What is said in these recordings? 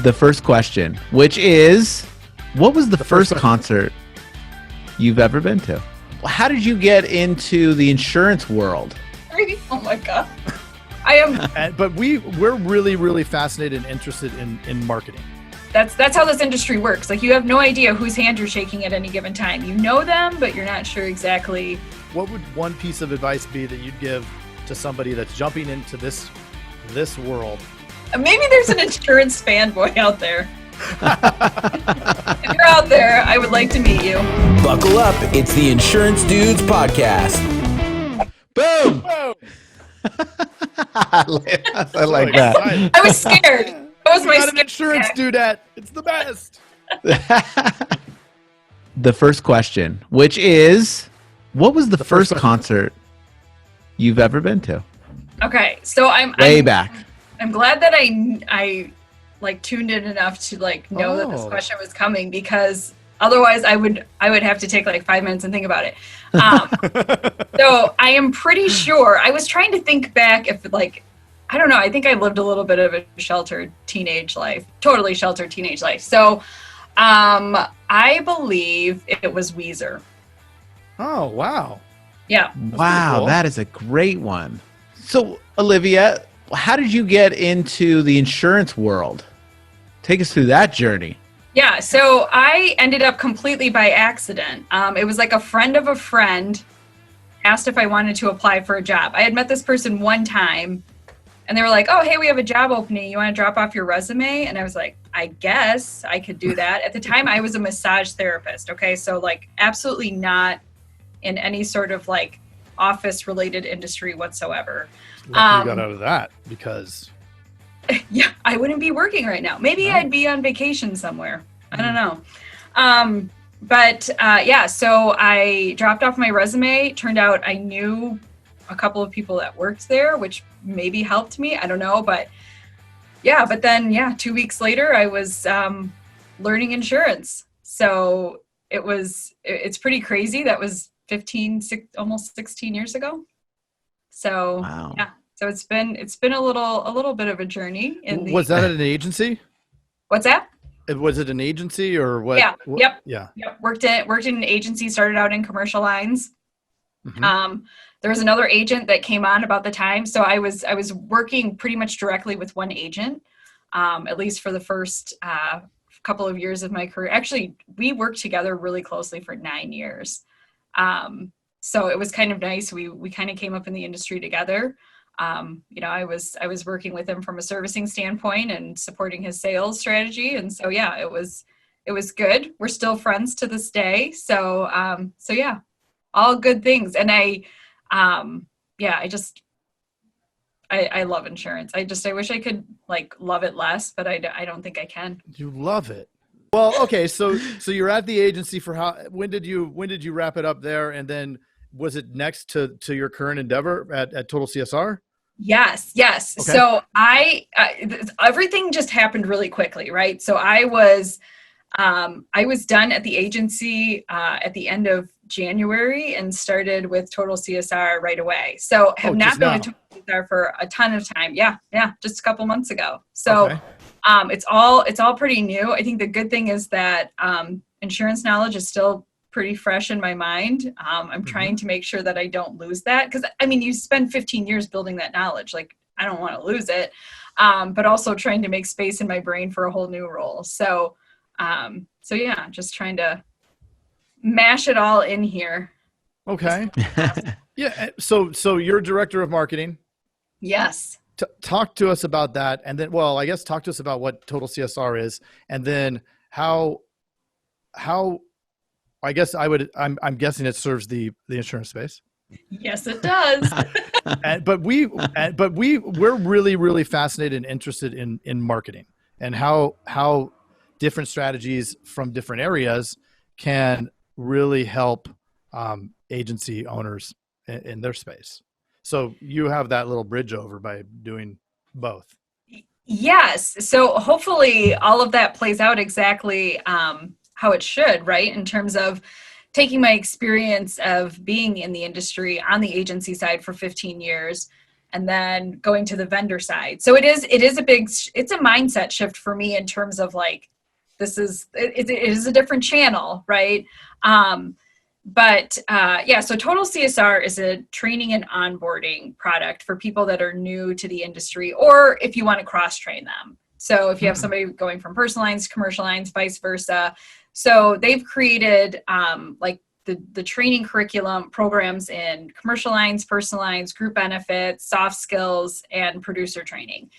the first question, which is, what was the first concert you've ever been to? How did you get into the insurance world? Oh my God. I am. But we're really, really fascinated and interested in marketing. That's how this industry works. Like, you have no idea whose hand you're shaking at any given time. You know them, but you're not sure exactly. What would one piece of advice be that you'd give to somebody that's jumping into this world? Maybe there's an insurance fanboy out there. If you're out there, I would like to meet you. Buckle up. It's the Insurance Dudes Podcast. Boom! I like that. I was scared. That was my got an insurance dudette. It's the best. The first question, which is, what was the first concert you've ever been to? Okay, so I'm back. I'm glad that I like tuned in enough to like know that this question was coming, because otherwise I would have to take like 5 minutes and think about it. So I am pretty sure, I was trying to think back if like, I don't know, I think I lived a little bit of a totally sheltered teenage life. So I believe it was Weezer. Oh, wow. Yeah. Wow, cool. That is a great one. So, Olivia, how did you get into the insurance world? Take us through that journey. Yeah, so I ended up completely by accident. It was like a friend of a friend asked if I wanted to apply for a job. I had met this person one time, and they were like, oh, hey, we have a job opening. You want to drop off your resume? And I was like, I guess I could do that. At the time, I was a massage therapist, okay? So, like, absolutely not in any sort of, like, office-related industry whatsoever. Lucky you got out of that, because... Yeah, I wouldn't be working right now. Maybe I'd be on vacation somewhere. I don't know. Yeah, so I dropped off my resume. Turned out I knew a couple of people that worked there, which maybe helped me. I don't know. But then 2 weeks later, I was learning insurance. So it's pretty crazy. That was almost 16 years ago. So, wow. Yeah. So it's been a little bit of a journey. Was that at an agency? What's that? Was it an agency or what? Yeah. Yep. Yeah. Yep. Worked in an agency. Started out in commercial lines. Mm-hmm. There was another agent that came on about the time, so I was working pretty much directly with one agent, at least for the first couple of years of my career. Actually, we worked together really closely for 9 years. So it was kind of nice. We kind of came up in the industry together. I was working with him from a servicing standpoint and supporting his sales strategy. And so, yeah, it was good. We're still friends to this day. So yeah, all good things. And I love insurance. I wish I could like love it less, but I don't think I can. You love it. Well, okay. So you're at the agency for when did you wrap it up there? And then was it next to your current endeavor at Total CSR? Yes. Okay. So everything just happened really quickly, right? So I was done at the agency at the end of January and started with Total CSR right away. So have not been with Total CSR for a ton of time. Yeah, just a couple months ago. So okay. It's all pretty new. I think the good thing is that insurance knowledge is still pretty fresh in my mind. I'm trying to make sure that I don't lose that, because I mean, you spend 15 years building that knowledge. Like, I don't want to lose it, but also trying to make space in my brain for a whole new role. So yeah, just trying to mash it all in here. Okay. Yeah. So you're director of marketing. Yes. Talk to us about that. And then, well, I guess talk to us about what Total CSR is, and then how I guess I'm guessing it serves the insurance space. Yes, it does. But we're really, really fascinated and interested in marketing and how different strategies from different areas can really help agency owners in their space. So you have that little bridge over by doing both. Yes. So hopefully all of that plays out exactly how it should, right? In terms of taking my experience of being in the industry on the agency side for 15 years and then going to the vendor side. So it's a mindset shift for me in terms of like, it is a different channel, right? So Total CSR is a training and onboarding product for people that are new to the industry, or if you want to cross train them. So if you have somebody going from personal lines to commercial lines, vice versa. So they've created like the training curriculum programs in commercial lines, personal lines, group benefits, soft skills, and producer training.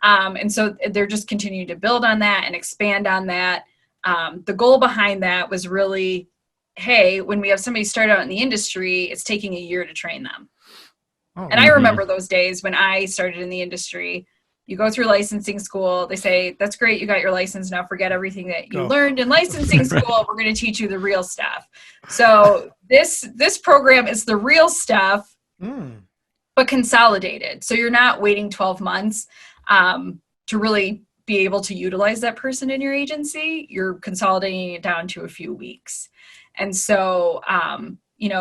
And so they're just continuing to build on that and expand on that. The goal behind that was really, hey, when we have somebody start out in the industry, it's taking a year to train them. And I remember those days when I started in the industry. You go through licensing school. They say, that's great. You got your license. Now forget everything that you learned in licensing school. We're going to teach you the real stuff. So this program is the real stuff, but consolidated. So you're not waiting 12 months to really be able to utilize that person in your agency. You're consolidating it down to a few weeks. And so,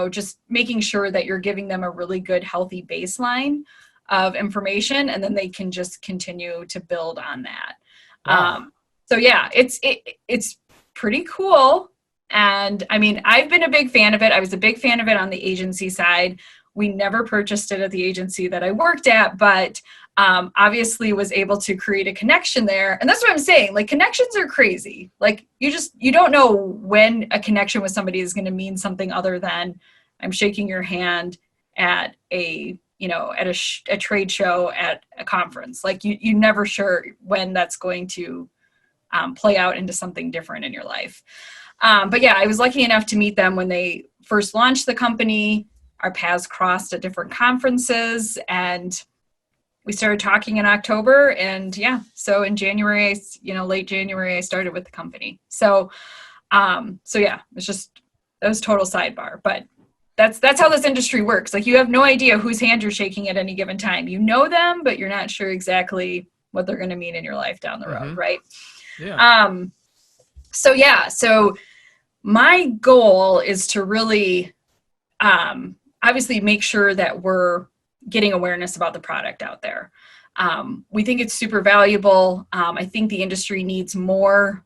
just making sure that you're giving them a really good, healthy baseline of information, and then they can just continue to build on that. Wow. It's pretty cool. And I mean, I've been a big fan of it. I was a big fan of it on the agency side. We never purchased it at the agency that I worked at, but obviously was able to create a connection there. And that's what I'm saying. Like, connections are crazy. Like, you don't know when a connection with somebody is going to mean something other than I'm shaking your hand at a trade show, at a conference. Like, you never sure when that's going to play out into something different in your life. I was lucky enough to meet them when they first launched the company. Our paths crossed at different conferences, and we started talking in October. And so in January, late January, I started with the company. It's just, that was total sidebar, but that's how this industry works. Like, you have no idea whose hand you're shaking at any given time. You know them, but you're not sure exactly what they're going to mean in your life down the road. Right. Yeah. So my goal is to really, obviously make sure that we're getting awareness about the product out there. We think it's super valuable. I think the industry needs more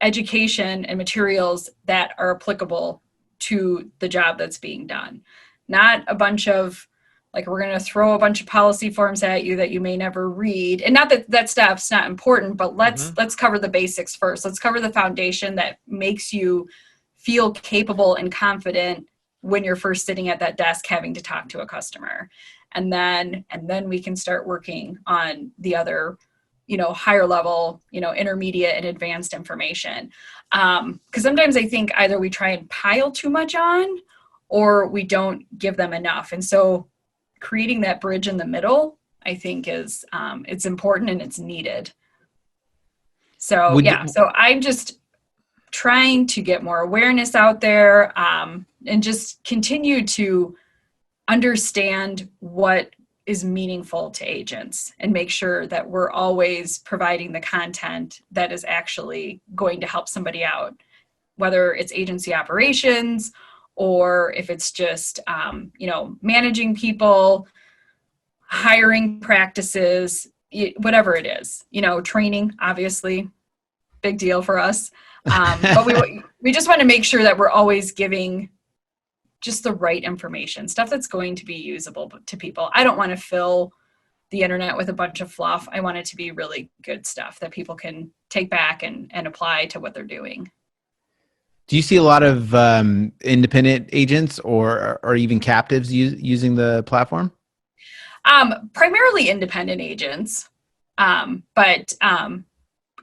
education and materials that are applicable to the job that's being done. Not a bunch of, like, we're going to throw a bunch of policy forms at you that you may never read. And not that that stuff's not important, but let's cover the basics first. Let's cover the foundation that makes you feel capable and confident when you're first sitting at that desk having to talk to a customer. And then we can start working on the other, higher level, intermediate and advanced information. Because sometimes I think either we try and pile too much on, or we don't give them enough. And so creating that bridge in the middle, I think is, it's important and it's needed. So so I'm just trying to get more awareness out there, and just continue to understand what is meaningful to agents, and make sure that we're always providing the content that is actually going to help somebody out, whether it's agency operations or if it's just, managing people, hiring practices, whatever it is, training, obviously, big deal for us. But we just want to make sure that we're always giving just the right information, stuff that's going to be usable to people. I don't want to fill the internet with a bunch of fluff. I want it to be really good stuff that people can take back and apply to what they're doing. Do you see a lot of independent agents or even captives using the platform? Primarily independent agents, but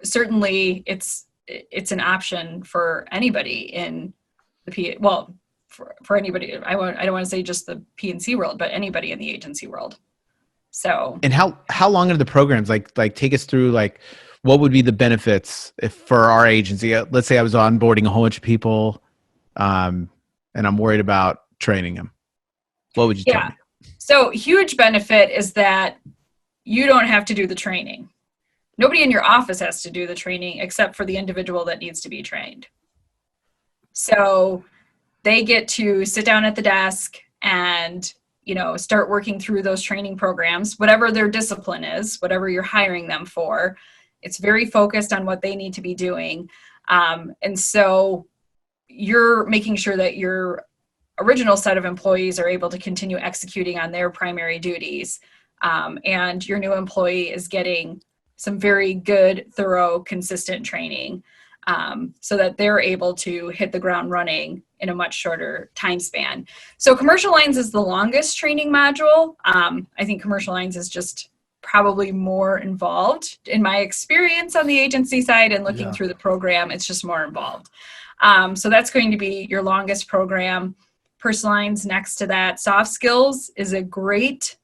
certainly it's an option for anybody in the for anybody. I don't want to say just the P&C world, but anybody in the agency world. So, and how long are the programs? Like take us through, like, what would be the benefits for our agency? Let's say I was onboarding a whole bunch of people, and I'm worried about training them. What would you tell me? So, huge benefit is that you don't have to do the training. Nobody in your office has to do the training except for the individual that needs to be trained. So they get to sit down at the desk and, start working through those training programs, whatever their discipline is, whatever you're hiring them for. It's very focused on what they need to be doing. And so you're making sure that your original set of employees are able to continue executing on their primary duties. And your new employee is getting some very good, thorough, consistent training so that they're able to hit the ground running in a much shorter time span. So commercial lines is the longest training module. I think commercial lines is just probably more involved. In my experience on the agency side and looking through the program, it's just more involved. So that's going to be your longest program. Personal lines next to that. Soft skills is a great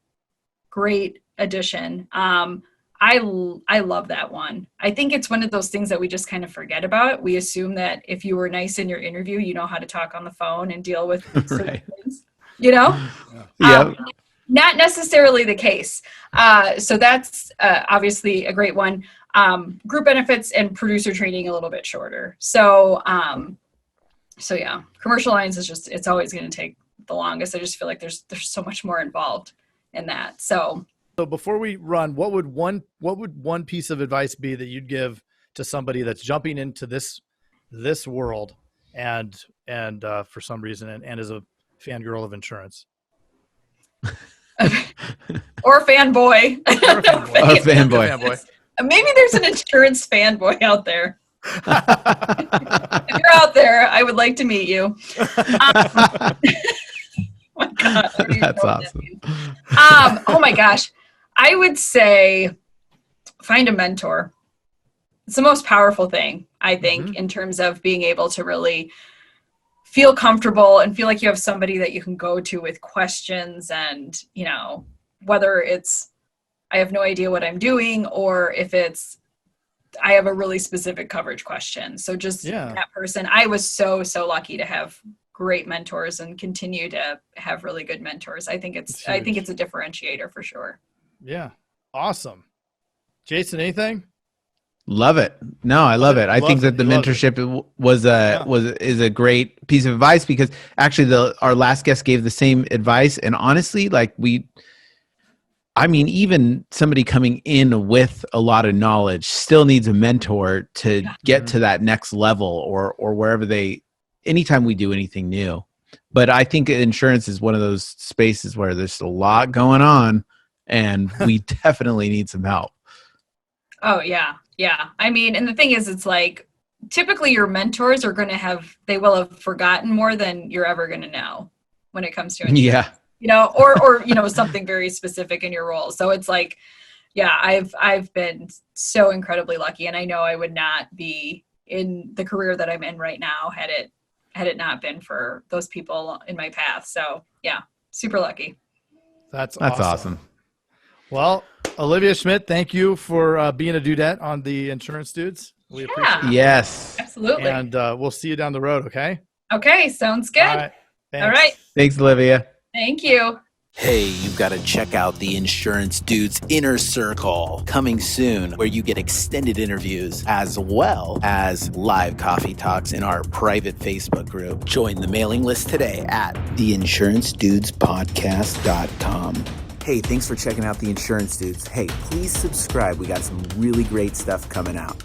addition. I love that one. I think it's one of those things that we just kind of forget about. We assume that if you were nice in your interview, you know how to talk on the phone and deal with certain things, Yeah. Not necessarily the case. So that's obviously a great one. Group benefits and producer training a little bit shorter. So yeah, commercial lines is it's always going to take the longest. I just feel like there's so much more involved in that. So before we run, what would one piece of advice be that you'd give to somebody that's jumping into this world and for some reason and is a fangirl of insurance? Or fanboy. Or a fanboy. Maybe there's an insurance fanboy out there. If you're out there, I would like to meet you. Oh my God, that's awesome. Oh my gosh. I would say find a mentor. It's the most powerful thing, I think, in terms of being able to really feel comfortable and feel like you have somebody that you can go to with questions and, whether it's, I have no idea what I'm doing, or if it's, I have a really specific coverage question. So just that person. I was so lucky to have great mentors and continue to have really good mentors. I think it's a differentiator for sure. Yeah. Awesome. Jason, anything? Love it. No, I love it. I think that the mentorship is a great piece of advice, because actually our last guest gave the same advice. And honestly, even somebody coming in with a lot of knowledge still needs a mentor to get to that next level or wherever anytime we do anything new. But I think insurance is one of those spaces where there's a lot going on and we definitely need some help. Oh yeah. Yeah. And the thing is, it's like, typically your mentors are they will have forgotten more than you're ever going to know when it comes to insurance. Yeah. Or something very specific in your role. So it's like, yeah, I've been so incredibly lucky, and I know I would not be in the career that I'm in right now had it not been for those people in my path. So yeah, super lucky. That's awesome. Well, Olivia Schmitt, thank you for being a dudette on the Insurance Dudes. We appreciate it. Yes. Absolutely. And we'll see you down the road, okay? Okay, sounds good. All right. Thanks. All right. Thanks, Olivia. Thank you. Hey, you've got to check out the Insurance Dudes Inner Circle, coming soon, where you get extended interviews as well as live coffee talks in our private Facebook group. Join the mailing list today at theinsurancedudespodcast.com. Hey, thanks for checking out the Insurance Dudes. Hey, please subscribe. We got some really great stuff coming out.